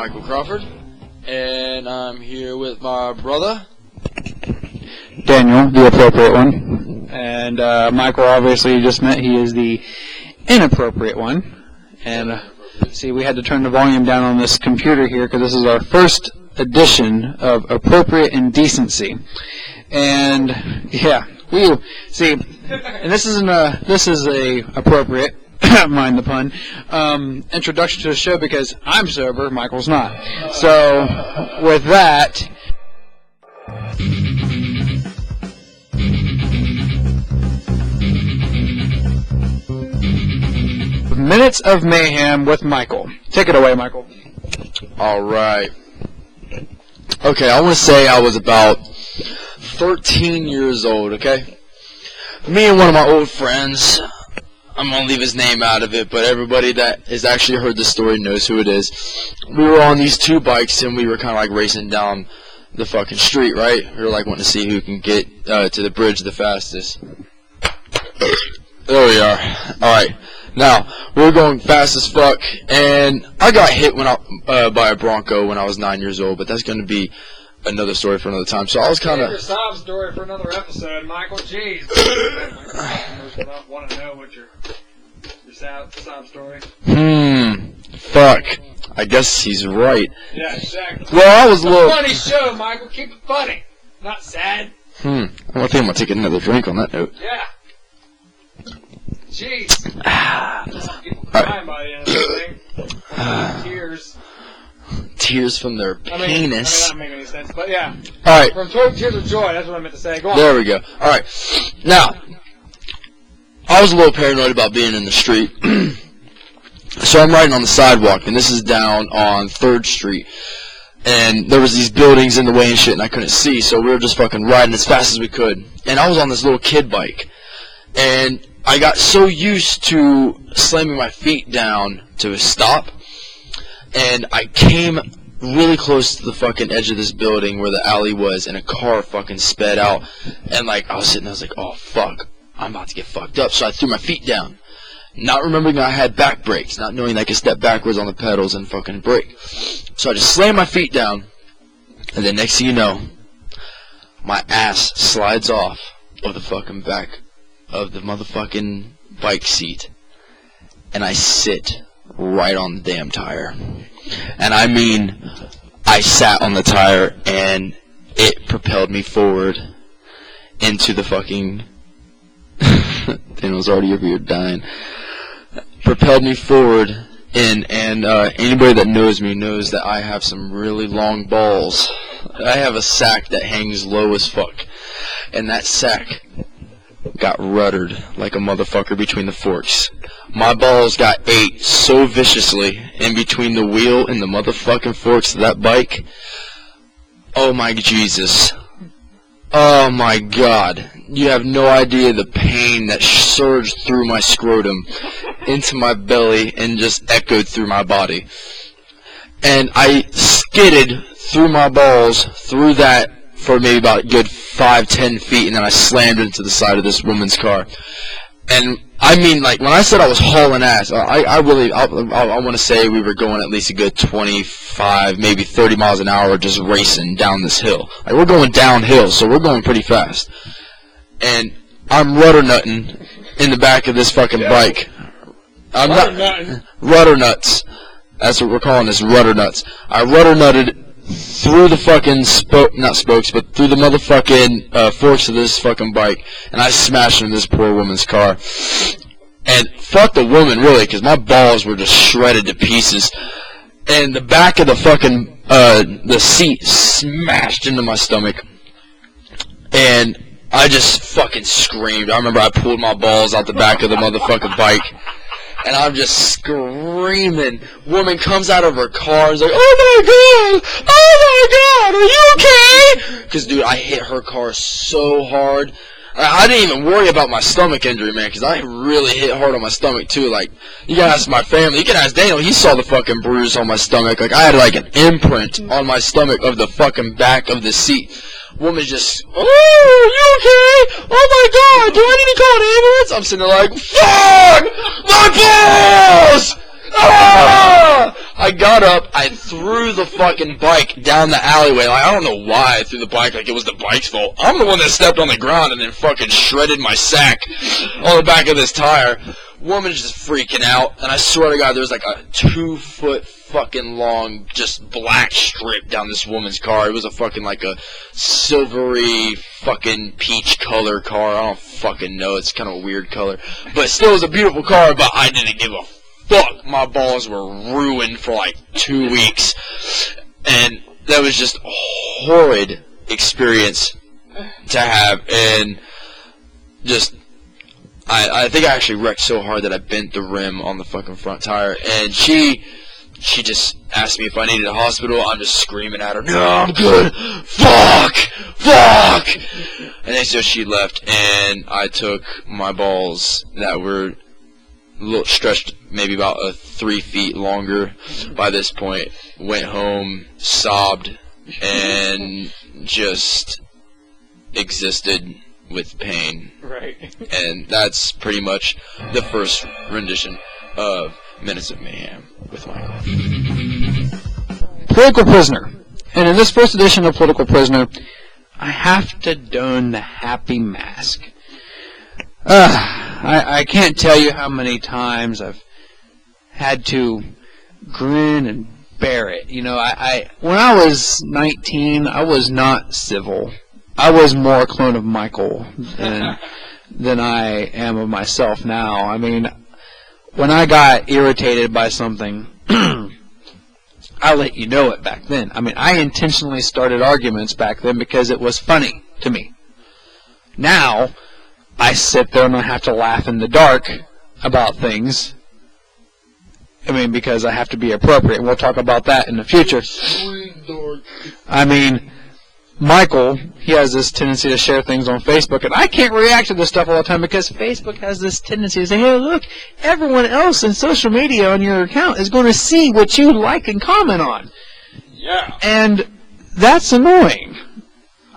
Michael Crawford, and I'm here with my brother, Daniel, the appropriate one. And Michael, obviously, you just met. He is the inappropriate one. And see, we had to turn the volume down on this computer here because this is our first edition of Appropriate Indecency. And yeah, we see, and this is a appropriate, mind the pun, introduction to the show because I'm sober, Michael's not. So with that. Minutes of Mayhem with Michael. Take it away, Michael. Alright. Okay, I want to say I was about 13 years old, okay? Me and one of my old friends, I'm going to leave his name out of it, but everybody that has actually heard the story knows who it is. We were on these two bikes, and we were kind of like racing down the fucking street, right? We were like wanting to see who can get to the bridge the fastest. There we are. Alright. Now, we were going fast as fuck, and I got hit by a Bronco when I was 9 years old, but that's going to be another story for another time. So I was kind of... Your sob story for another episode, Michael. Jeez. I want to know what your sob story. Fuck. I guess he's right. Yeah, exactly. Well, I was a little... Funny show, Michael. Keep it funny. Not sad. I think I'm going to take another drink on that note. Yeah. Jeez. Crying by the end of the thing. Tears. Tears from their penis. I mean, that doesn't make any sense, but yeah. Alright. From tears of joy, that's what I meant to say. Go on. There we go. Alright. Now, I was a little paranoid about being in the street. So I'm riding on the sidewalk, and this is down on 3rd Street. And there was these buildings in the way and shit, and I couldn't see, so we were just fucking riding as fast as we could. And I was on this little kid bike. And I got so used to slamming my feet down to a stop, and I came really close to the fucking edge of this building where the alley was, and a car fucking sped out, and like, I was sitting there, I was like, oh fuck, I'm about to get fucked up, so I threw my feet down, not remembering I had back brakes, not knowing that I could step backwards on the pedals and fucking brake, so I just slammed my feet down, and then next thing you know, my ass slides off of the fucking back of the motherfucking bike seat, and I sit right on the damn tire. And I mean, I sat on the tire, and it propelled me forward into the fucking... Daniel's already over here dying. Propelled me forward, and anybody that knows me knows that I have some really long balls. I have a sack that hangs low as fuck, and that sack got ruddered like a motherfucker between the forks. My balls got ate so viciously in between the wheel and the motherfucking forks of that bike. Oh my Jesus. Oh my God. You have no idea the pain that surged through my scrotum into my belly and just echoed through my body. And I skidded through my balls through that for maybe about a good 5-10 feet, and then I slammed into the side of this woman's car. And I mean, like, when I said I was hauling ass, I want to say we were going at least a good 25, maybe 30 miles an hour just racing down this hill. Like, we're going downhill, so we're going pretty fast. And I'm rudder nutting in the back of this fucking bike. I'm not rudder nuts. That's what we're calling this, rudder nuts. I rudder nutted through the fucking not spokes, but through the motherfucking forks of this fucking bike, and I smashed into this poor woman's car. And fuck the woman, really, because my balls were just shredded to pieces. And the back of the fucking, the seat smashed into my stomach. And I just fucking screamed. I remember I pulled my balls out the back of the motherfucking bike. And I'm just screaming. Woman comes out of her car and is like, oh my God, are you okay? Because, dude, I hit her car so hard. I didn't even worry about my stomach injury, man, because I really hit hard on my stomach, too. Like, you can ask my family. You can ask Daniel. He saw the fucking bruise on my stomach. Like, I had, like, an imprint on my stomach of the fucking back of the seat. Woman's just, oh, are you okay? Oh, my God, do I need to call an ambulance? I'm sitting there like, fuck! My balls! Ah! I got up, I threw the fucking bike down the alleyway. Like, I don't know why I threw the bike like it was the bike's fault. I'm the one that stepped on the ground and then fucking shredded my sack on the back of this tire. Woman's just freaking out, and I swear to God, there was like a 2-foot fucking long, just black strip down this woman's car. It was a fucking like a silvery fucking peach color car. I don't fucking know. It's kind of a weird color, but still, it was a beautiful car. But I didn't give a fuck. My balls were ruined for like 2 weeks, and that was just a horrid experience to have, and just. I think I actually wrecked so hard that I bent the rim on the fucking front tire, and she just asked me if I needed a hospital. I'm just screaming at her, no, I'm good, fuck, and then so she left, and I took my balls that were a little stretched, maybe about 3 feet longer by this point, went home, sobbed, and just existed with pain. Right. And that's pretty much the first rendition of Minutes of Mayhem with Michael. Political Prisoner. And in this first edition of Political Prisoner, I have to don the happy mask. I can't tell you how many times I've had to grin and bear it. You know, when I was 19, I was not civil. I was more a clone of Michael than I am of myself now. I mean, when I got irritated by something, I let you know it back then. I mean, I intentionally started arguments back then because it was funny to me. Now, I sit there and I have to laugh in the dark about things. I mean, because I have to be appropriate. We'll talk about that in the future. I mean, Michael, he has this tendency to share things on Facebook, and I can't react to this stuff all the time because Facebook has this tendency to say, hey, look, everyone else in social media on your account is going to see what you like and comment on. Yeah. And that's annoying.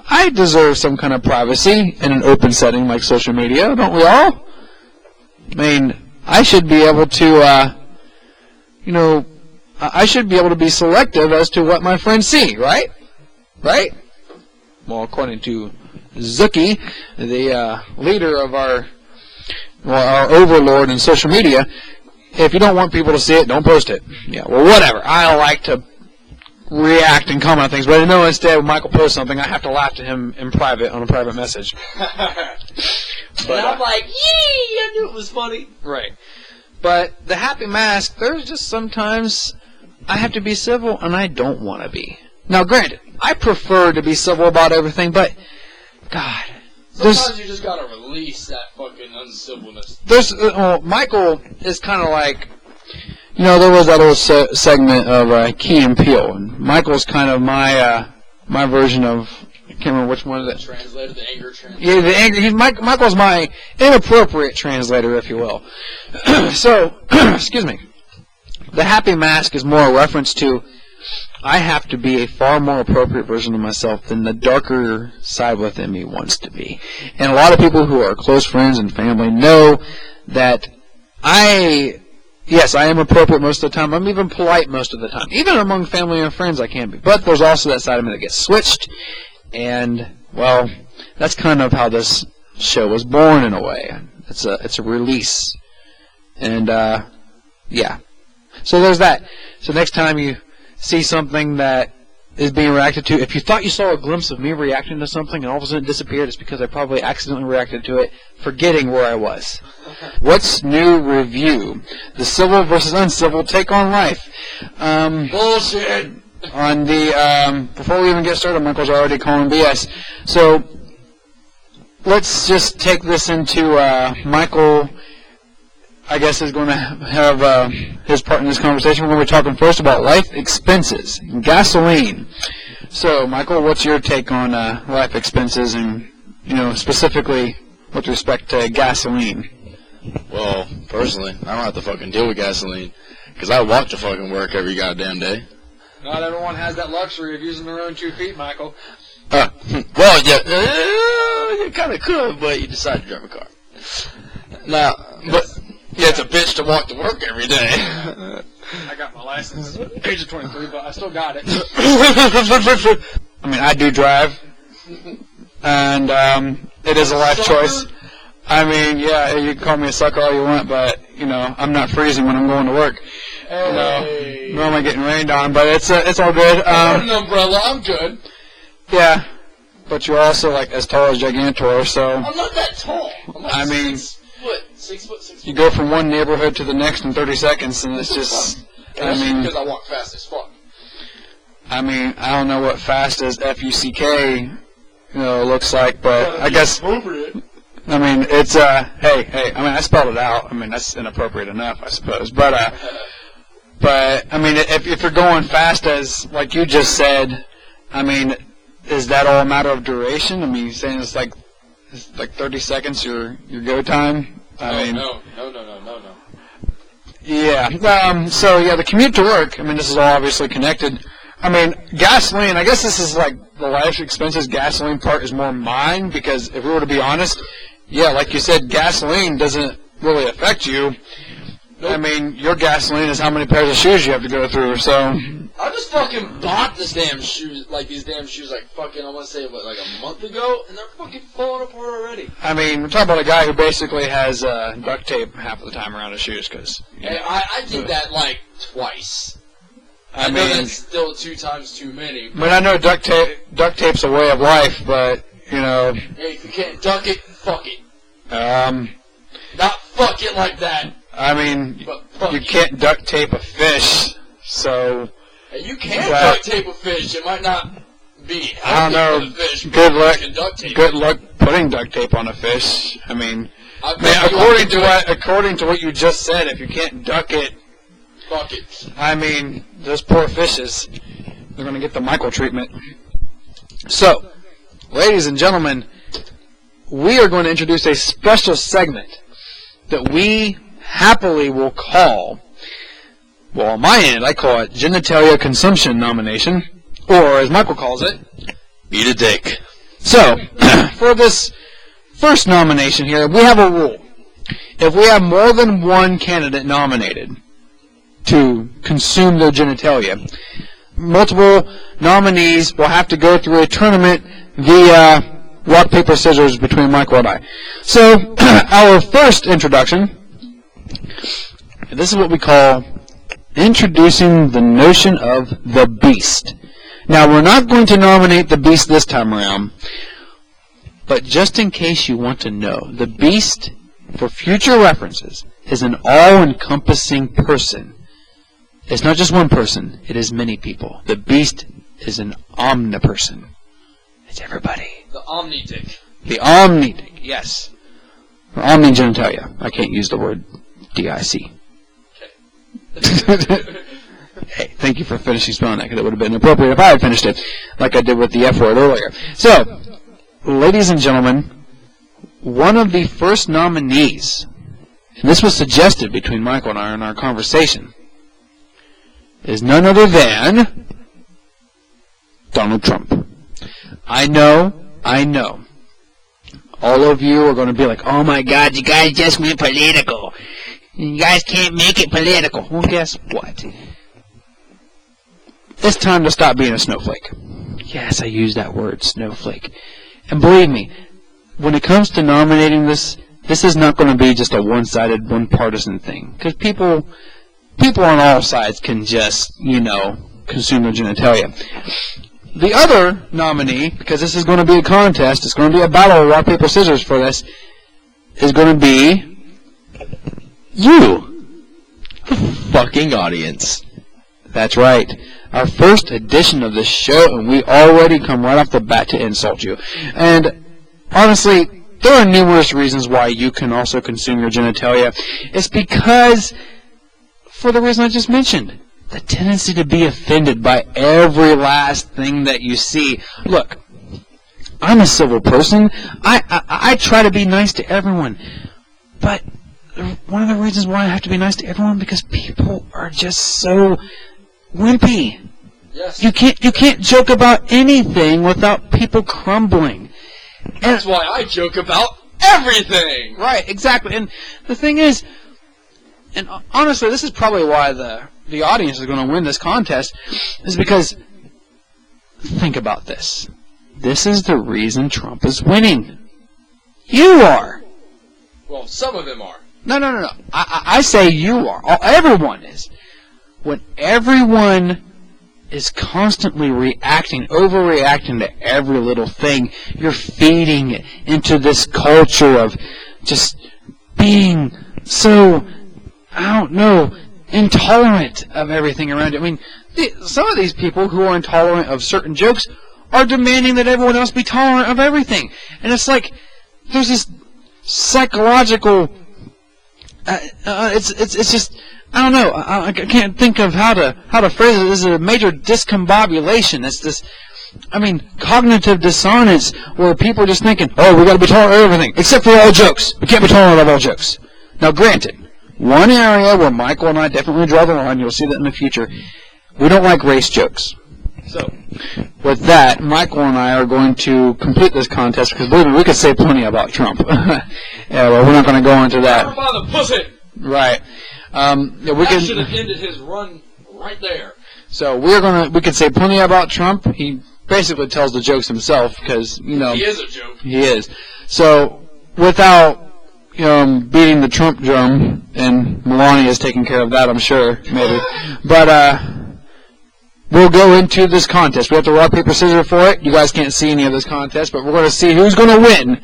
I deserve some kind of privacy in an open setting like social media, don't we all? I mean, I should be able to, I should be able to be selective as to what my friends see, right? Right? Well, according to Zuki, the leader of our overlord in social media, if you don't want people to see it, don't post it. Yeah, well, whatever. I like to react and comment on things, but I know instead when Michael posts something, I have to laugh to him in private on a private message. But I'm like, yee! I knew it was funny. Right. But the happy mask, there's just sometimes I have to be civil, and I don't want to be. Now, granted, I prefer to be civil about everything, but, God. Sometimes you just gotta release that fucking uncivilness. Michael is kind of like, there was that old segment of Key and Peele, and Michael's kind of my version of, I can't remember which one of that. Translator, the anger translator. Yeah, the anger. Michael's my inappropriate translator, if you will. So, excuse me. The happy mask is more a reference to I have to be a far more appropriate version of myself than the darker side within me wants to be. And a lot of people who are close friends and family know that yes, I am appropriate most of the time. I'm even polite most of the time. Even among family and friends I can be. But there's also that side of me that gets switched. And, well, that's kind of how this show was born in a way. It's a release. And, yeah. So there's that. So next time you see something that is being reacted to, if you thought you saw a glimpse of me reacting to something and all of a sudden it disappeared, it's because I probably accidentally reacted to it, forgetting where I was. What's new review? The civil versus uncivil take on life. Bullshit! On the, before we even get started, Michael's already calling BS. So, let's just take this into, Michael, I guess, is going to have his part in this conversation. We're going to be talking first about life expenses, gasoline. So, Michael, what's your take on life expenses and, specifically with respect to gasoline? Well, personally, I don't have to fucking deal with gasoline because I walk to fucking work every goddamn day. Not everyone has that luxury of using their own 2 feet, Michael. Well, yeah, you kind of could, but you decide to drive a car. Now, but yeah, it's a bitch to walk to work every day. I got my license at the age of 23, but I still got it. I mean, I do drive, and it is a life choice. I mean, yeah, you can call me a sucker all you want, but, you know, I'm not freezing when I'm going to work. Hey. You know, nor am I getting rained on, but it's all good. I an umbrella, I'm good. Yeah, but you're also, like, as tall as Gigantor, so... I'm not that tall. I'm like 6 foot. You go from one neighborhood to the next in 30 seconds, and it's just... because I walk fast as fuck. I mean, I don't know what fast as F-U-C-K, looks like, but I guess... Appropriate. I mean, it's, hey, I mean, I spelled it out. I mean, that's inappropriate enough, I suppose. But, I mean, if you're going fast as, like you just said, I mean, is that all a matter of duration? I mean, you're saying it's like 30 seconds your go time? No. Yeah. So, yeah, the commute to work, I mean, this is all obviously connected. I mean, gasoline, I guess this is like the life expenses gasoline part is more mine, because if we were to be honest, yeah, like you said, gasoline doesn't really affect you. Nope. I mean, your gasoline is how many pairs of shoes you have to go through, so... I just fucking bought these damn shoes, like fucking, I want to say, like a month ago, and they're fucking falling apart already. I mean, we're talking about a guy who basically has duct tape half of the time around his shoes, because... Hey, I did that, like, twice. I know that's still 2 times too many. I mean, I know duct tape's a way of life, but, you know... Hey, if you can't duck it, fuck it. Not fuck it like that. I mean, you can't duct tape a fish, so... Hey, you can duct tape a fish. It might not be healthy I don't know. for the fish. Good luck putting duct tape on a fish. I mean, according to what you just said, if you can't duck it... Fuck it. I mean, those poor fishes, they're going to get the Michael treatment. So, ladies and gentlemen, we are going to introduce a special segment that we happily will call, well, on my end, I call it Genitalia Consumption Nomination, or as Michael calls it, Eat a Dick. So, for this first nomination here, we have a rule. If we have more than one candidate nominated to consume their genitalia, multiple nominees will have to go through a tournament via rock, paper, scissors between Michael and I. So, our first introduction, this is what we call introducing the notion of the beast. Now, we're not going to nominate the beast this time around, but just in case you want to know, the beast, for future references, is an all-encompassing person. It's not just one person, it is many people. The beast is an omniperson. It's everybody. The omnidick. The omnidick, yes. Or omnigenitalia. I can't use the word D-I-C. Okay. Hey, thank you for finishing spelling that, because it would have been appropriate if I had finished it, like I did with the F word earlier. So, ladies and gentlemen, one of the first nominees, and this was suggested between Michael and I in our conversation, is none other than Donald Trump. I know. All of you are going to be like, oh my God, you guys just went political. You guys can't make it political. Well, guess what? It's time to stop being a snowflake. Yes, I use that word, snowflake. And believe me, when it comes to nominating this is not going to be just a one-sided, one-partisan thing. Because people on all sides can just, consume their genitalia. The other nominee, because this is going to be a contest, it's going to be a battle of rock, paper, scissors for this, is going to be you, the fucking audience. That's right. Our first edition of this show, and we already come right off the bat to insult you. And honestly, there are numerous reasons why you can also consume your genitalia. It's because, for the reason I just mentioned, the tendency to be offended by every last thing that you see. Look, I'm a civil person. I try to be nice to everyone. But one of the reasons why I have to be nice to everyone, because people are just so wimpy. Yes. You can't joke about anything without people crumbling. That's why I joke about everything. Right, exactly. And the thing is, and honestly, this is probably why the the audience is going to win this contest is because, think about this. This is the reason Trump is winning. You are. Well, some of them are. No. I say you are. Everyone is. When everyone is constantly reacting, overreacting to every little thing, you're feeding it into this culture of just being so, I don't know, intolerant of everything around you. I mean, some of these people who are intolerant of certain jokes are demanding that everyone else be tolerant of everything. And it's like, there's this psychological, it's just, I don't know, I can't think of how to phrase it. This is a major discombobulation. It's this, cognitive dissonance where people are just thinking, oh, we got to be tolerant of everything, except for all jokes. We can't be tolerant of all jokes. Now, granted, one area where Michael and I definitely draw the line, you'll see that in the future, we don't like race jokes. So, with that, Michael and I are going to complete this contest because, believe me, we could say plenty about Trump. Well, we're not going to go into that. Never by the pussy! Right. That should have ended his run right there. So we could say plenty about Trump. He basically tells the jokes himself because, He is a joke. He is. So, without beating the Trump drum, and Melania is taking care of that, I'm sure, maybe. But, we'll go into this contest. We have to rock, paper, scissors for it. You guys can't see any of this contest, but we're going to see who's going to win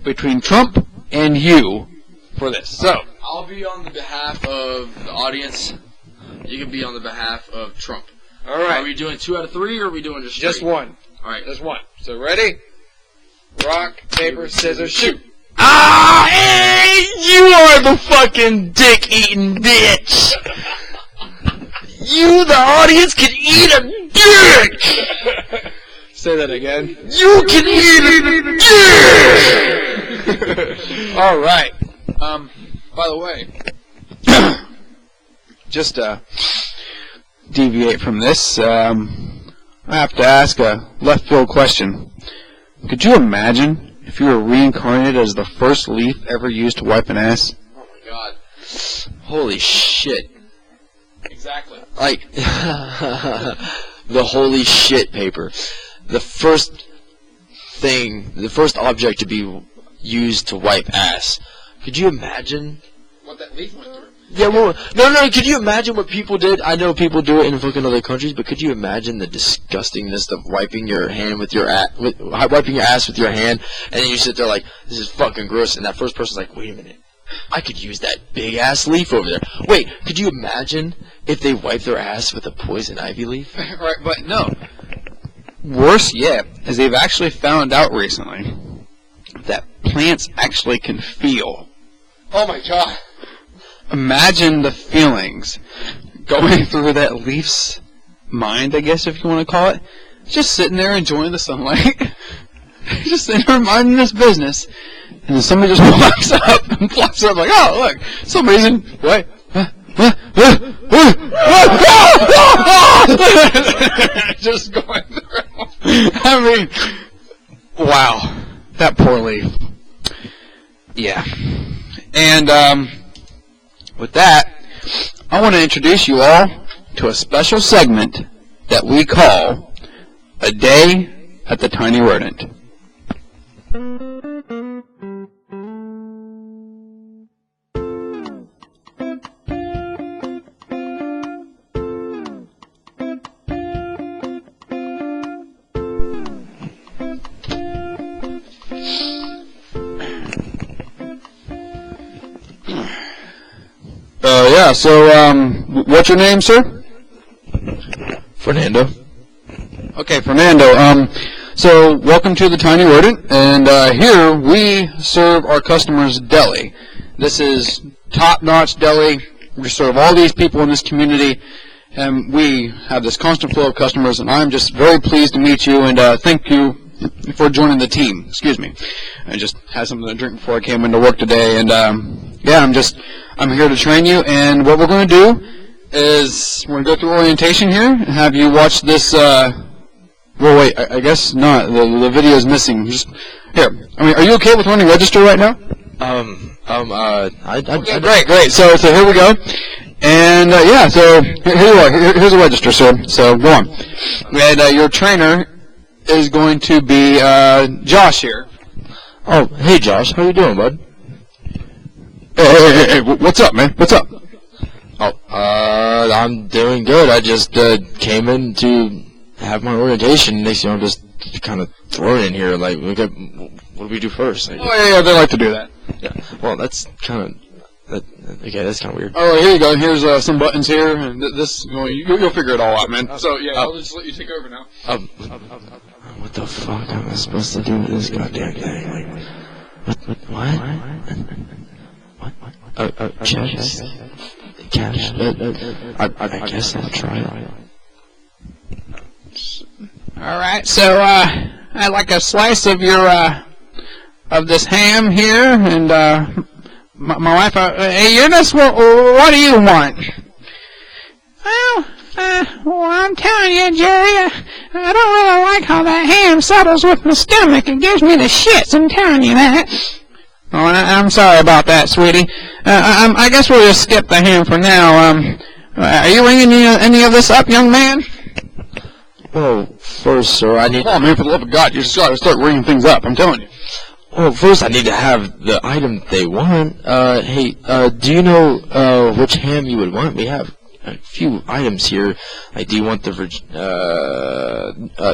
between Trump and you for this. So, I'll be on the behalf of the audience. You can be on the behalf of Trump. All right. Are we doing 2 out of 3, or are we doing just Just one. All right. Just one. So ready? Rock, paper, scissors, shoot. Ah, hey, you are the fucking dick-eating bitch. You, the audience, can eat a dick. say that again. You can eat a dick. All right. By the way, just deviate from this, I have to ask a left field question. Could you imagine if you were reincarnated as the first leaf ever used to wipe an ass? Oh my god. Holy shit. Exactly. Like, the holy shit paper. The first object to be used to wipe ass. Could you imagine? What that leaf went through. Yeah, well, no, could you imagine what people did? I know people do it in fucking other countries, but could you imagine the disgustingness of wiping your hand with your wiping your ass with your hand, and then you sit there like, this is fucking gross, and that first person's like, wait a minute, I could use that big ass leaf over there. Wait, could you imagine if they wipe their ass with a poison ivy leaf? Right, but no. Worse yet is they've actually found out recently that plants actually can feel. Oh my god. Imagine the feelings going through that leaf's mind, I guess, if you want to call it. Just sitting there enjoying the sunlight. Just sitting there minding this business. And then somebody just walks up and flops up like, oh, look, somebody's in, what? Just going through. I mean, wow. That poor leaf. Yeah. And, with that, I want to introduce you all to a special segment that we call A Day at the Tiny Rodent. So, what's your name, sir? Fernando. Okay, Fernando. So, welcome to the Tiny Rodent, and here we serve our customers deli. This is top-notch deli. We serve all these people in this community, and we have this constant flow of customers, and I'm just very pleased to meet you, and thank you for joining the team. Excuse me. I just had something to drink before I came into work today, and yeah, I'm here to train you, and what we're going to do is we're going to go through orientation here and have you watch this, well, wait, I guess not. The video is missing. Just, here. I mean, are you okay with running register right now? Okay, Great. So here we go. And yeah, so here's the register, sir. So go on. And your trainer is going to be Josh here. Oh, hey Josh, how you doing, bud? Hey, what's up, man? What's up? Oh, I'm doing good. I just came in to have my orientation. Next, I'm just kind of thrown in here. Like, what do we do first? Like, Oh yeah, they like to do that. yeah. Well, that's kind of that's kind of weird. All right, here you go. Here's some buttons here, and this you'll figure it all out, man. So yeah, I'll just let you take over now. What the fuck am I supposed to do with this goddamn thing? Like, what? Checks? Cash? I guess I'll try it. All right, so I'd like a slice of your of this ham here, and my wife. Hey, Eunice, what do you want? Well, I'm telling you, Jerry, I don't really like how that ham settles with my stomach. It gives me the shits, I'm telling you that. Oh, I'm sorry about that, sweetie. I guess we'll just skip the ham for now. Are you ringing any of this up, young man? Well, first, sir, I need... Oh, man, for the love of God, you just gotta start ringing things up, I'm telling you. Well, first I need to have the item they want. Hey, do you know which ham you would want? We have a few items here. Like, do you want the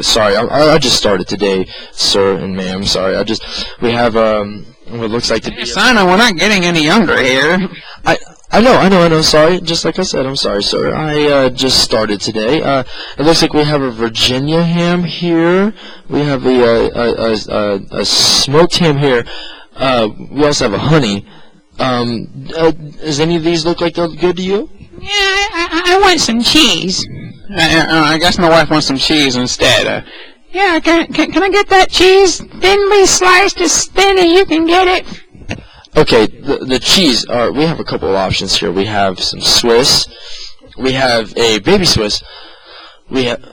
sorry, I just started today, sir and ma'am. Sorry, we have what looks like to be. Son, we're not getting any younger here. I know. Sorry, just like I said, I'm sorry, sir. I just started today. It looks like we have a Virginia ham here. We have a smoked ham here. We also have a honey. Does any of these look like they're good to you? Yeah, I want some cheese. I guess my wife wants some cheese instead. Yeah, can I get that cheese thinly sliced as thin as you can get it? Okay, the cheese. We have a couple of options here. We have some Swiss. We have a baby Swiss. We have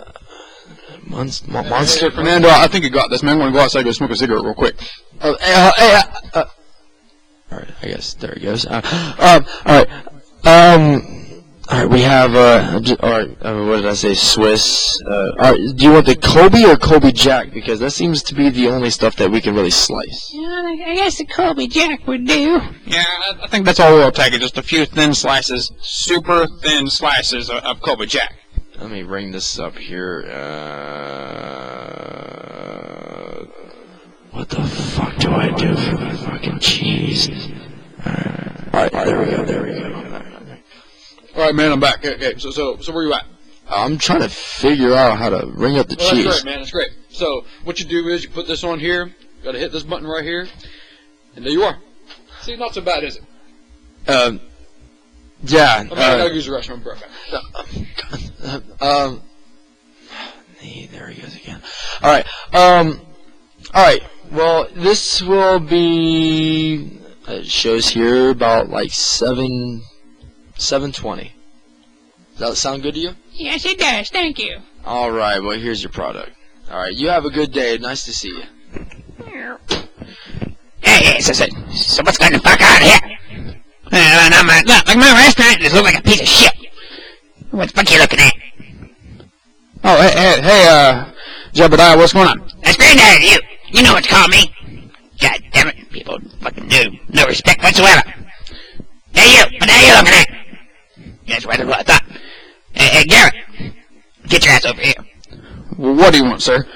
Monster. Hey, Fernando, I think you got this, man. I'm going to go outside and go smoke a cigarette real quick. All right, I guess there he goes. All right, we have, what did I say, Swiss. Do you want the Colby or Colby Jack? Because that seems to be the only stuff that we can really slice. Yeah, I guess the Colby Jack would do. Yeah, I think that's all we'll take. Just a few thin slices, super thin slices of Colby Jack. Let me ring this up here. What the fuck do I do for the fucking cheese? Alright, there we go. All right, man, I'm back. Okay, so where you at? I'm trying to figure out how to ring up the cheese. That's great, man. That's great. So what you do is you put this on here. Got to hit this button right here, and there you are. See, not so bad, is it? Yeah. I gotta use the restroom. Perfect. There he goes again. All right. Well, this will be. It shows here about like 7:20. Does that sound good to you? Yes, it does. Thank you. All right. Well, here's your product. All right. You have a good day. Nice to see you. Hey, so what's going to fuck out of here? Look, my restaurant just look like a piece of shit. What the fuck you looking at? Oh, hey, Jebediah, what's going on? That's Granddad, you know what to call me. God damn it, people fucking no respect whatsoever. Hey, you, what the hell you looking at? That's what I thought. Hey, Garrett, get your ass over here. Well, what do you want, sir?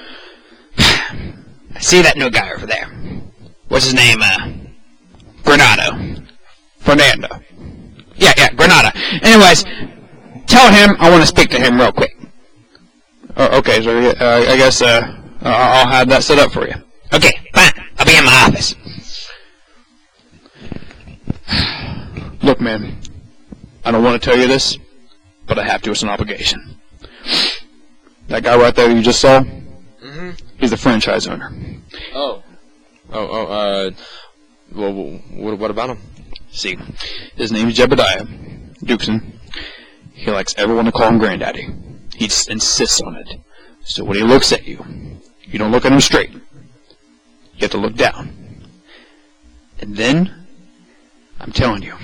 See that new guy over there? What's his name? Fernando. Yeah, Granada. Anyways, tell him I want to speak to him real quick. Okay, so I guess I'll have that set up for you. Okay, fine. I'll be in my office. Look, man, I don't want to tell you this, but I have to. It's an obligation. That guy right there you just saw, he's the franchise owner. Well, what about him? See, his name's Jebediah Dukeson. He likes everyone to call him Granddaddy. He just insists on it. So when he looks at you, you don't look at him straight. You have to look down. And then, I'm telling you,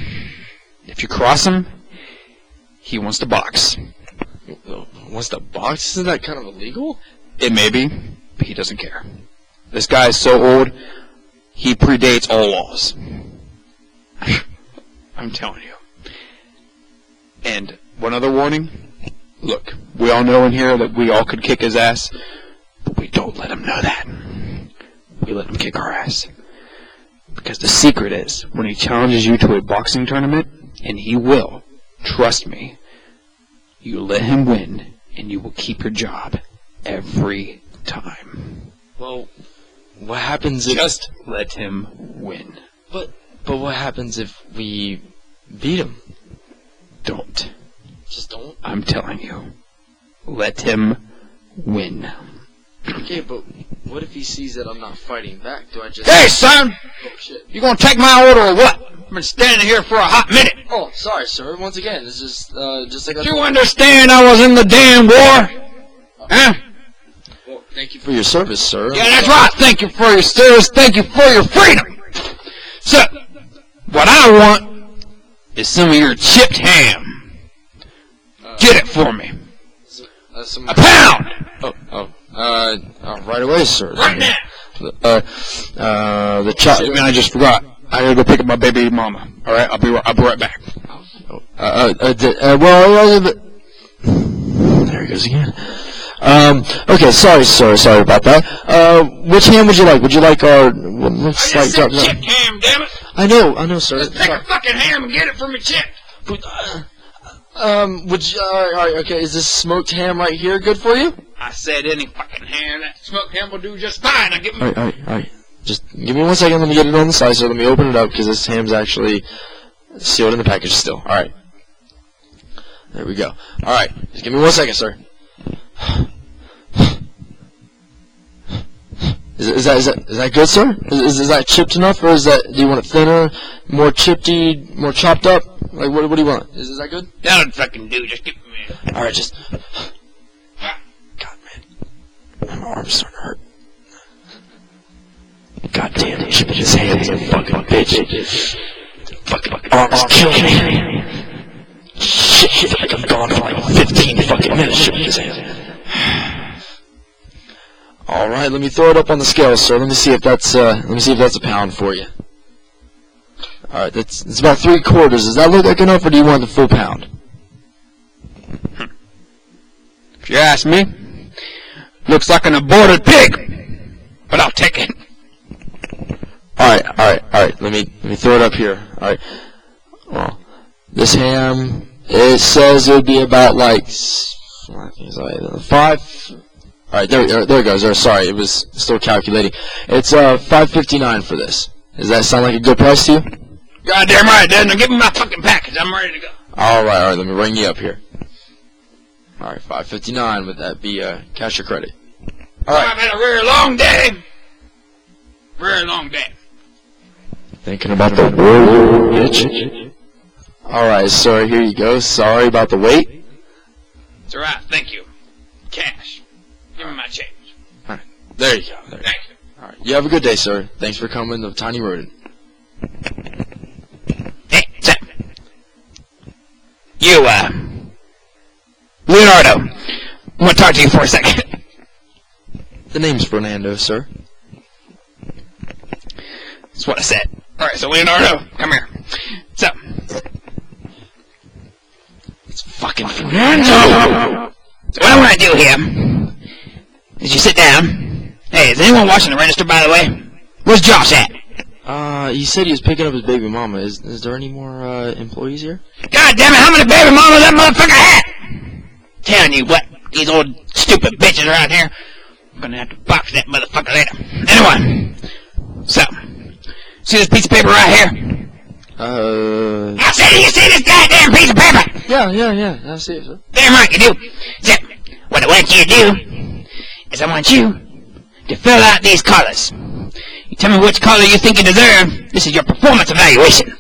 if you cross him, He wants to box. What's the box? Isn't that kind of illegal? It may be, but he doesn't care. This guy is so old, he predates all laws. I'm telling you. And one other warning. Look, we all know in here that we all could kick his ass, but we don't let him know that. We let him kick our ass. Because the secret is, when he challenges you to a boxing tournament, and he will, trust me, you let him win, and you will keep your job every time. Well, what happens if... Just let him win. But what happens if we beat him? Don't. Just don't? I'm telling you. Let him win. Okay, but what if he sees that I'm not fighting back? Do I just... Hey, son! Oh, shit. You gonna take my order or what? I've been standing here for a hot minute. Oh, sorry, sir. Once again, it's just like I Do you thought. understand I was in the damn war? Huh? Well, thank you for your service, sir. Yeah, that's right. Thank you for your service. Thank you for your freedom. So, what I want is some of your chipped ham. Get it for me. Some... A pound! Right away, sir. Right now! The chop... Man, I just forgot. I gotta go pick up my baby mama. Alright, I'll be right back. There he goes again. Okay, sorry, sir. Sorry about that. Which ham would you like? Would you like our... Looks I like... just said chipped ham, damn it! I know, sir. Just pick a fucking ham and get it for me chipped! Would you... Alright, okay, is this smoked ham right here good for you? I said any fucking ham. That smoked ham will do just fine. Now give me... Alright. Just give me 1 second, let me get it on the slicer, let me open it up, because this ham's actually sealed in the package still. Alright. There we go. Alright, just give me 1 second, sir. Is that good, sir? Is that chipped enough, or do you want it thinner, more chippedy, more chopped up? Like, what do you want? Is that good? That'll fucking do. Just give me a... Alright, just... God, man. My arm's starting to hurt. God damn, chipping his hands, a fucking bitch. Fucking arms killing me. Shit, I feel like I'm gone for like 15 fucking minutes chipping his hands. Alright, let me throw it up on the scale, sir. Let me see if that's a pound for you. Alright, it's about 3/4. Does that look like enough, or do you want the full pound? If you ask me, looks like an aborted pig. But I'll take it. Alright. Let me throw it up here. Alright. Well, this ham, it says it would be about like, I think it's like 5. Alright, there it goes. Sorry, it was still calculating. It's $5.59 for this. Does that sound like a good price to you? Goddamn right, Dad. Now give me my fucking package. I'm ready to go. Alright, let me ring you up here. Alright, $5.59. Would that be cash or credit? Alright. I've had a very long day. Very long day. Thinking about the word, bitch. Alright, sir, here you go. Sorry about the wait. It's alright, thank you. Cash. Give me my change. Alright, there you go. Thank you. Alright, you have a good day, sir. Thanks for coming to Tiny Rodent. Hey, son. You, Leonardo. I want to talk to you for a second. The name's Fernando, sir. That's what I said. Alright, so Leonardo, come here. So, it's fucking Fernando! So what I want to do here is you sit down. Hey, is anyone watching the register, by the way? Where's Josh at? He said he was picking up his baby mama. Is there any more, employees here? God damn it, how many baby mamas that motherfucker had? Telling you what, these old stupid bitches are out here. I'm gonna have to box that motherfucker later. Anyway, so, see this piece of paper right here? I said, do you see this goddamn piece of paper? Yeah, I see it, sir. Damn right you do. So, what I want you to do is I want you to fill out these colors. You tell me which color you think you deserve. This is your performance evaluation.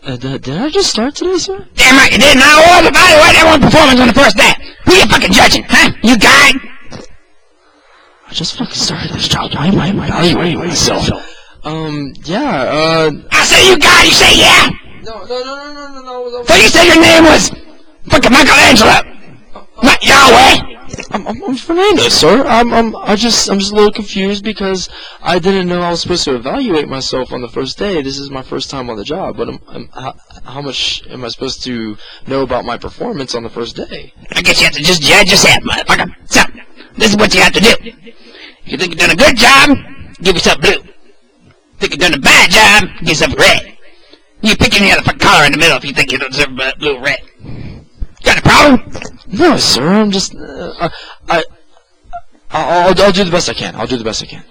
Did I just start today, sir? Damn right you did. Now all evaluate everyone's performance on the first day. Who you fucking judging, huh? You guy? I just fucking started this job. Why am I evaluating myself? I say you guy, you say yeah? No. So you said your name was Fucking Michelangelo! Not Yahweh! I'm Fernando, sir. I'm just a little confused because I didn't know I was supposed to evaluate myself on the first day. This is my first time on the job, but how much am I supposed to know about my performance on the first day? I guess you have to just judge yourself, motherfucker. So, this is what you have to do. If you think you've done a good job, give yourself blue. Think you've done a bad job, give yourself red. You pick any other color in the middle if you think you don't deserve blue or red. Got a problem? No, sir. I'm just I'll do the best I can. I'll do the best I can.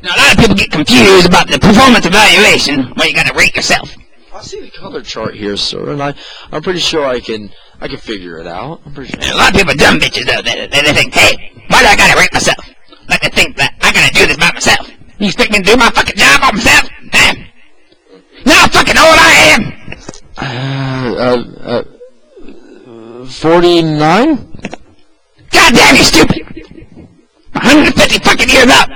Now, a lot of people get confused about the performance evaluation where you gotta rate yourself. I see the color chart here, sir, and I'm pretty sure I can figure it out. I'm pretty sure. And a lot of people are dumb bitches, though. They think, hey, why do I gotta rate myself? Like they think that I gotta do this by myself. You expect me to do my fucking job by myself? Huh? Now I fucking know what I am! 49? God damn, you stupid! 150 fucking years up!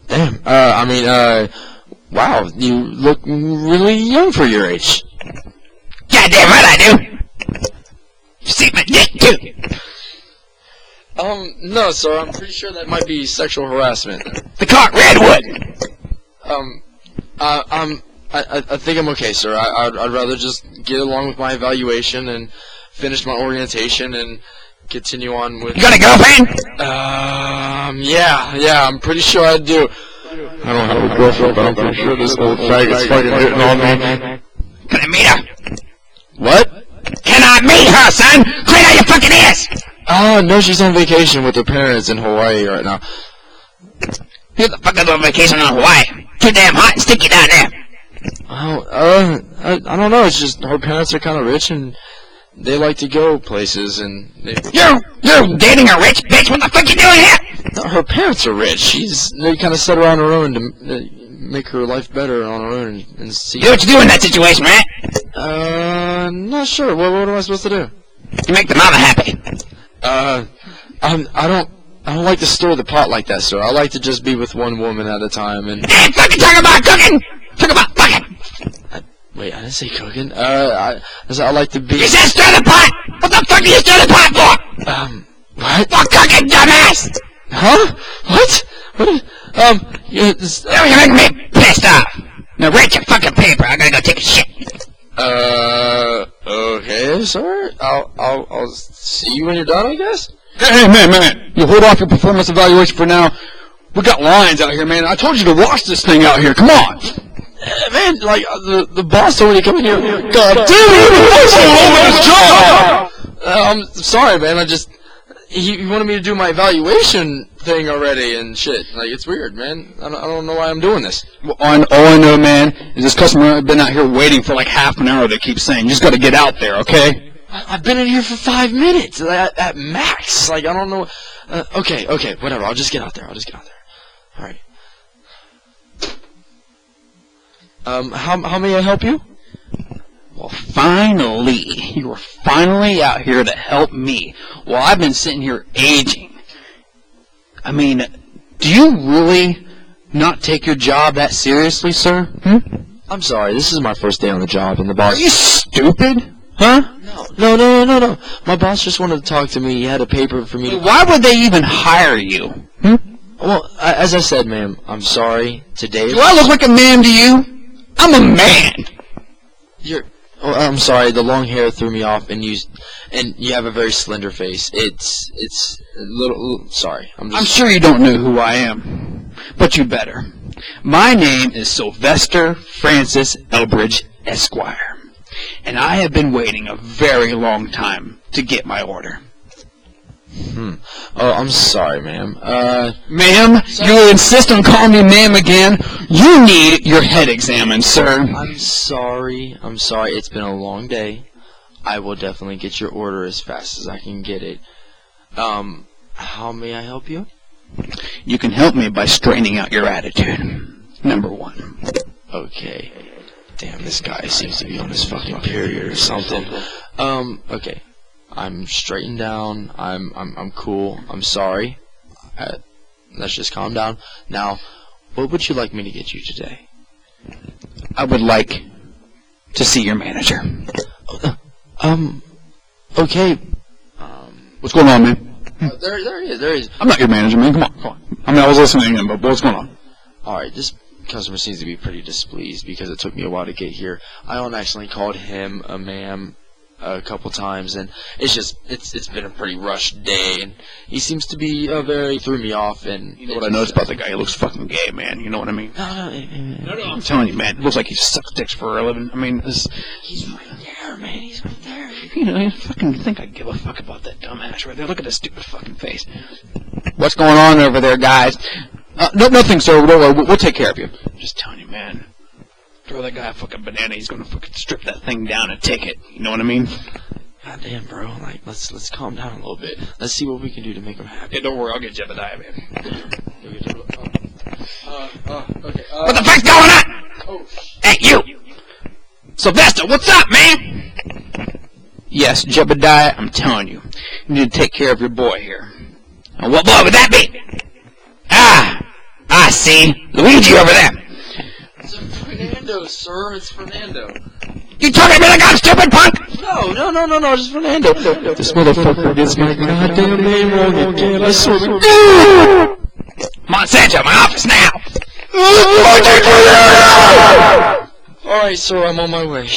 Damn. Wow, you look really young for your age. God damn right I do! You see my dick, too! No, sir, I'm pretty sure that might be sexual harassment. The clock Redwood! I think I'm okay, sir. I'd rather just get along with my evaluation and finish my orientation and continue on with... You got a girlfriend? Yeah, I'm pretty sure I do. I don't have a girlfriend, but I'm pretty sure this old faggot's fucking hitting on me. Can I meet her? What? Can I meet her, son? Clean out your fucking ears! Oh, no, she's on vacation with her parents in Hawaii right now. Who the fuck is on vacation in Hawaii? Too damn hot and sticky down there. I don't know. It's just her parents are kind of rich and they like to go places and You're dating a rich bitch? What the fuck you doing here? No, her parents are rich. They kind of set her on her own to make her life better on her own and see. Do what you do in that situation, right? Not sure. What am I supposed to do? You make the mama happy. I don't like to stir the pot like that, sir. I like to just be with one woman at a time and. Hey, fucking talk about cooking! Talk about fucking! Wait, I didn't say cooking. I like to be. You said stir the pot! What the fuck do you stir the pot for? What? For cooking, dumbass! Huh? What? You're making me pissed off. Now rate your fucking paper. I gotta go take a shit. Okay, sir. I'll see you when you're done, I guess. Hey, man. You hold off your performance evaluation for now. We got lines out here, man. I told you to watch this thing out here. Come on. Man, like, the boss told me to come in here. God damn it! I'm sorry, man. He wanted me to do my evaluation thing already and shit. Like, it's weird, man. I don't know why I'm doing this. Well, all I know, man, is this customer has been out here waiting for like half an hour. They keep saying, you just got to get out there, okay? I've been in here for 5 minutes at max. Like, I don't know. Okay, whatever. I'll just get out there. All right. How may I help you? Well, finally, you are finally out here to help me. Well, I've been sitting here aging. I mean, do you really not take your job that seriously, sir? I'm sorry. This is my first day on the job, and the boss. Are you stupid? Huh? No. My boss just wanted to talk to me. He had a paper for me to... Why would they even hire you? Well, as I said, ma'am, I'm sorry. Today... Do I look like a man to you? I'm a man! I'm sorry, the long hair threw me off, and you have a very slender face. It's a little... Sorry. I'm sure you don't know who I am, but you better. My name is Sylvester Francis Elbridge, Esquire, and I have been waiting a very long time to get my order. Oh, I'm sorry, ma'am. Ma'am, you insist on calling me ma'am again? You need your head examined, sir. I'm sorry. It's been a long day. I will definitely get your order as fast as I can get it. How may I help you? You can help me by straightening out your attitude. Number 1. Okay. Damn, this guy seems to be on his fucking period or something. Okay. I'm straightened down. I'm cool. I'm sorry. Let's just calm down. Now, what would you like me to get you today? I would like to see your manager. Okay. What's going on, man? There he is. I'm not your manager, man. Come on. I mean, I was listening in, but what's going on? Alright, this customer seems to be pretty displeased because it took me a while to get here. I accidentally called him a ma'am a couple times, and it's been a pretty rushed day, and he seems to be threw me off, and... You know what I noticed about the guy? He looks fucking gay, man. You know what I mean? No, I'm telling you, man. It looks like he sucks dicks for a living. I mean, he's right there, man. He's right there. You know, I fucking think I give a fuck about that dumbass right there. Look at his stupid fucking face. What's going on over there, guys? Nothing, sir. Don't worry. We'll take care of you. I'm just telling you, man. Throw that guy a fucking banana. He's gonna fucking strip that thing down and take it. You know what I mean? God damn, bro. Like, let's calm down a little bit. Let's see what we can do to make him happy. Yeah, don't worry. I'll get Jebediah, man. Okay. What the fuck's going on? Oh, Hey, you! Sylvester, what's up, man? Yes, Jebediah, I'm telling you. You need to take care of your boy here. And what boy would that be? I see. Luigi over there. It's Fernando, sir. It's Fernando. You talking to me like I'm stupid, punk? No, just Fernando. This motherfucker gets my goddamn name wrong again. I swear to Monsanto, my office now. Alright, sir, I'm on my way.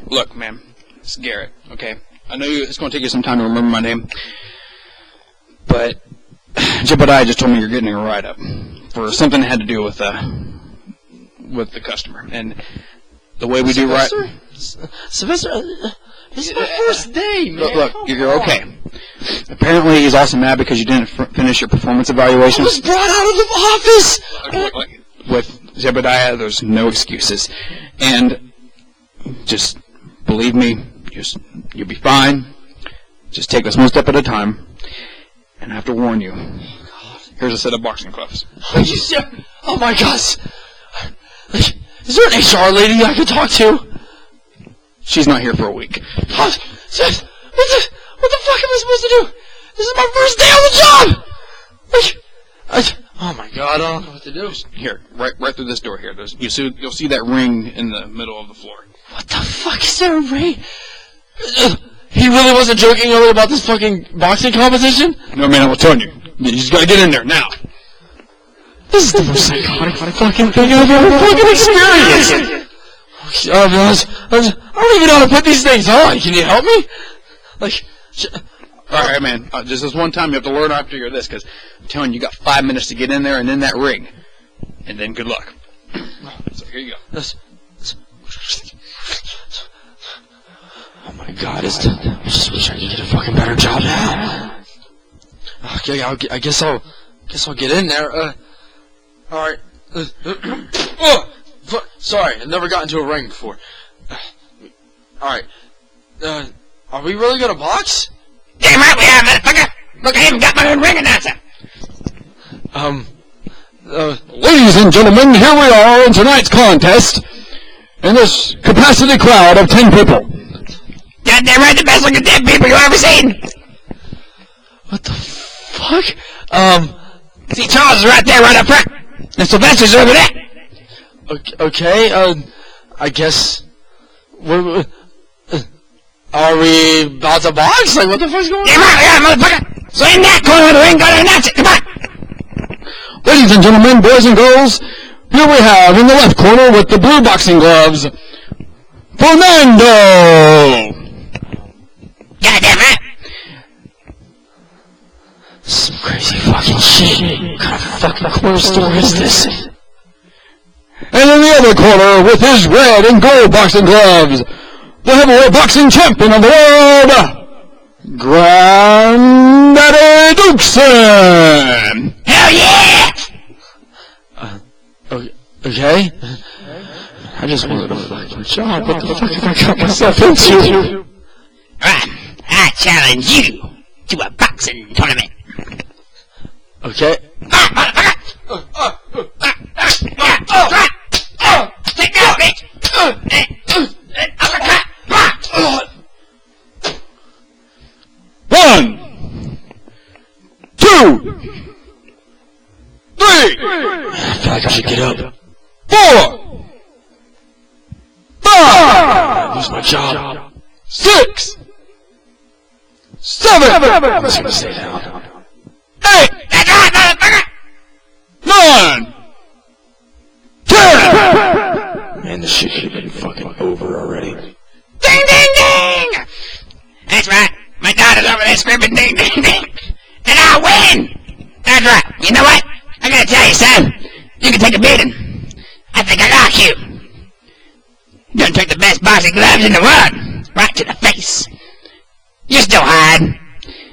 Look, man. It's Garrett, okay? I know it's going to take you some time to remember my name. But Jebediah just told me you're getting a write-up for something that had to do with the customer. And the way we do right... Sylvester, this is my first day, man. Look, you're okay. Apparently he's also mad because you didn't finish your performance evaluation. I was brought out of the office! With Jebediah, there's no excuses. And just believe me, you'll be fine. Just take this one step at a time. And I have to warn you. Here's a set of boxing gloves. Oh my gosh! Is there an HR lady I could talk to? She's not here for a week. What the fuck am I supposed to do? This is my first day on the job! Oh my god, I don't know what to do. Here, right through this door here. You'll see that ring in the middle of the floor. What the fuck is there a ring? He really wasn't joking earlier about this fucking boxing competition? No, man, I'm telling you. You just gotta get in there, now. This is the most psychotic fucking thing I've ever fucking experienced! I don't even know how to put these things on. Can you help me? Alright, man. Just this one time you have to learn after this, because I'm telling you, you got 5 minutes to get in there and in that ring. And then good luck. So here you go. Oh my god, I just wish I could get a fucking better job now. Okay, I guess I'll get in there. Alright. Sorry, I've never gotten to a ring before. Alright. Are we really gonna box? Damn right we are, motherfucker. Look, I even got my own ring announcer. Ladies and gentlemen, here we are in tonight's contest. In this capacity crowd of 10 people. Goddamn right, the best looking dead people you ever seen. What the fuck? See, Charles is right there, right up front. And Sylvester's over there. Okay, I guess... Are we about to box? Like, what the fuck's going on? Damn right we are, motherfucker. So in that corner of the ring, gotta announce it. Come on. Ladies and gentlemen, boys and girls, here we have in the left corner with the blue boxing gloves, Fernando! Goddamn right. Some crazy fucking shit. What kind of fucking corner store is this? And in the other corner, with his red and gold boxing gloves, the heavyweight boxing champion of the world, Granddaddy Dukeson! Hell yeah! Okay? I just wanted a fucking job. What the fuck have I got myself into? Right, I challenge you to a boxing tournament. Okay. Take that, bitch! Uppercut! 1, 2, 3, I feel like I should get up. 4, 5, Lose my job. 6, 7, I'm just gonna stay down. 8, That's right, motherfucker! 9, 10. Man, this shit should have been fucking over already. Ding, ding, ding! That's right. My daughter's over there screaming ding, ding, ding. And I win! That's right. You know what? I gotta tell you, son. You can take a beating. I think I got you. You're gonna take the best boxing gloves in the world. Right to the face. You're still hiding.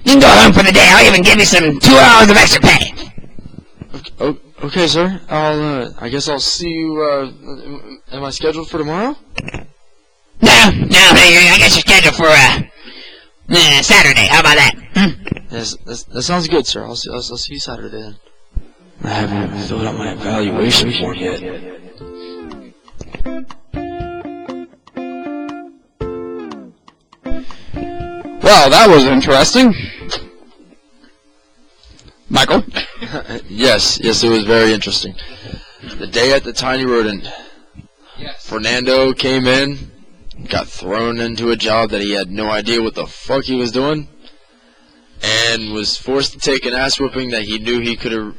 You can go home for the day. I'll even give you some 2 hours of extra pay. Okay, sir. I guess I'll see you, am I scheduled for tomorrow? No, I guess you're scheduled for, Saturday. How about that? Yes, that sounds good, sir. I'll see you Saturday then. I haven't even filled out my evaluation form yet. Well, that was interesting. Michael? Yes, it was very interesting. The day at the Tiny Rodent, Fernando came in, got thrown into a job that he had no idea what the fuck he was doing, and was forced to take an ass whooping that he knew he could have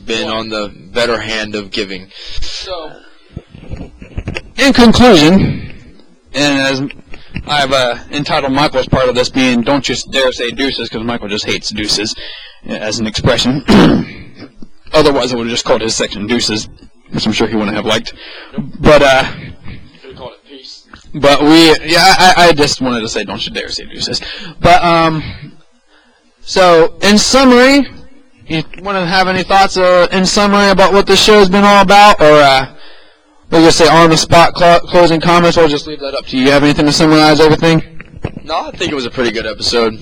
been on the better hand of giving. So, in conclusion, and as I've entitled Michael as part of this being "Don't You Dare Say Deuces," because Michael just hates deuces as an expression. Otherwise, I would have just called his section "Deuces," which I'm sure he wouldn't have liked. But Could've called it peace. But I just wanted to say, "Don't you dare say deuces." But so in summary, you want to have any thoughts in summary about what this show's been all about, or we'll just say on the spot closing comments? Or just leave that up to you. You have anything to summarize everything? No, I think it was a pretty good episode.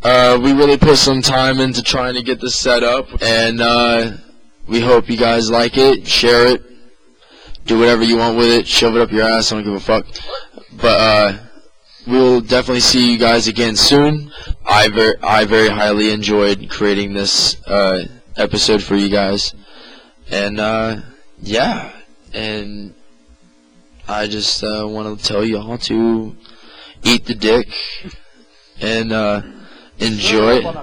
We really put some time into trying to get this set up, and we hope you guys like it. Share it. Do whatever you want with it. Shove it up your ass. I don't give a fuck. But we'll definitely see you guys again soon. I very highly enjoyed creating this episode for you guys, and yeah, and I just want to tell you all to eat the dick and enjoy it.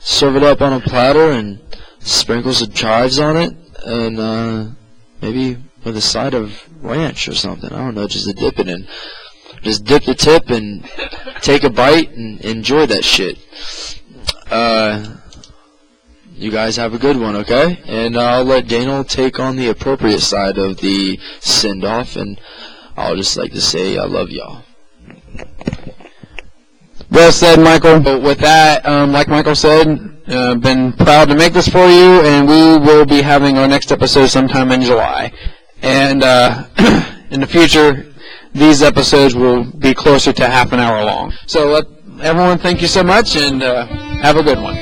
Serve it up on a platter and sprinkle some chives on it, and maybe with a side of ranch or something. I don't know, just to dip it in. Just dip the tip and take a bite and enjoy that shit. You guys have a good one, okay? And I'll let Daniel take on the appropriate side of the send-off, and I'll just like to say I love y'all. Well said, Michael. But with that, like Michael said, been proud to make this for you, and we will be having our next episode sometime in July. And in the future, these episodes will be closer to half an hour long. So let everyone thank you so much, and have a good one.